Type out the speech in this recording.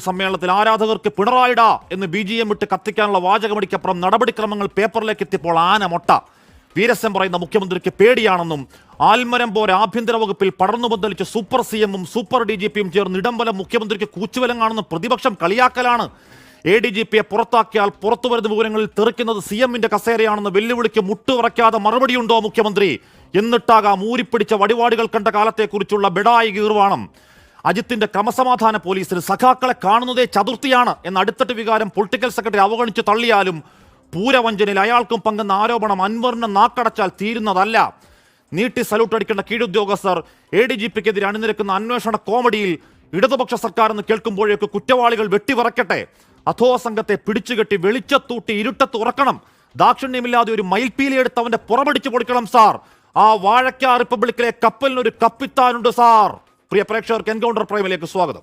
സമ്മേളനത്തിൽ ആരാധകർക്ക് പിണറായിട എന്ന് BGM ഇട്ട് കത്തിക്കാനുള്ള വാചകമടിക്കപ്പുറം നടപടിക്രമങ്ങൾ പേപ്പറിലേക്ക് എത്തിയപ്പോൾ ആന മൊട്ട. വീരസ്യം പറയുന്ന മുഖ്യമന്ത്രിക്ക് പേടിയാണെന്നും ആൽമരം പോലെ ആഭ്യന്തര വകുപ്പിൽ പടർന്നു പന്തലിച്ച് സൂപ്പർ CM-ഉം സൂപ്പർ DGP-യും ചേർന്ന് ഇടംബലം മുഖ്യമന്ത്രിക്ക് കൂച്ചുവലങ്ങാണെന്ന് പ്രതിപക്ഷം കളിയാക്കലാണ്. ADGP-യെ പുറത്താക്കിയാൽ പുറത്തുവരുന്ന വിവരങ്ങളിൽ തെറിക്കുന്നത് CM-ന്റെ കസേരയാണെന്ന് വെല്ലുവിളിക്ക് മുട്ടുവിറയ്ക്കാതെ മറുപടിയുണ്ടോ മുഖ്യമന്ത്രി? എന്നിട്ടാകാം ഊരിപ്പിടിച്ച വടിവാടികൾ കണ്ട കാലത്തെക്കുറിച്ചുള്ള ബെഡായി ഗീർവാണം. അജിത്തിന്റെ ക്രമസമാധാന പോലീസിൽ സഖാക്കളെ കാണുന്നതേ ചതുർത്ഥിയാണ് എന്ന അടിത്തട്ട് വികാരം പൊളിറ്റിക്കൽ സെക്രട്ടറി അവഗണിച്ച് തള്ളിയാലും പൂരവഞ്ചനയിൽ അയാൾക്കും പങ്കെന്ന ആരോപണം അൻവറിനെ നാക്കടച്ചാൽ തീരുന്നതല്ല. നീട്ടി സല്യൂട്ട് അടിക്കേണ്ട കീഴുദ്യോഗസ്ഥർ ADGP-ക്കെതിരെ അണിനിരക്കുന്ന അന്വേഷണ കോമഡിയിൽ ഇടതുപക്ഷ സർക്കാർ എന്ന് കേൾക്കുമ്പോഴേക്ക് കുറ്റവാളികൾ വെട്ടിവിറക്കട്ടെ. അധോ സംഘത്തെ പിടിച്ചുകെട്ടി വെളിച്ചത്തൂട്ടി ഇരുട്ടത്ത് ഉറക്കണം. ദാക്ഷിണ്യമില്ലാതെ ഒരു മയിൽപീലിയെടുത്ത് അവന്റെ പുറമടിച്ച് പൊളിക്കണം സാർ. ആ വാഴക്ക റിപ്പബ്ലിക്കിലെ കപ്പലിനൊരു കപ്പിത്താനുണ്ട് സാർ. പ്രിയ പ്രേക്ഷകർക്ക് എൻകൗണ്ടർ പ്രൈമിലേക്ക് സ്വാഗതം.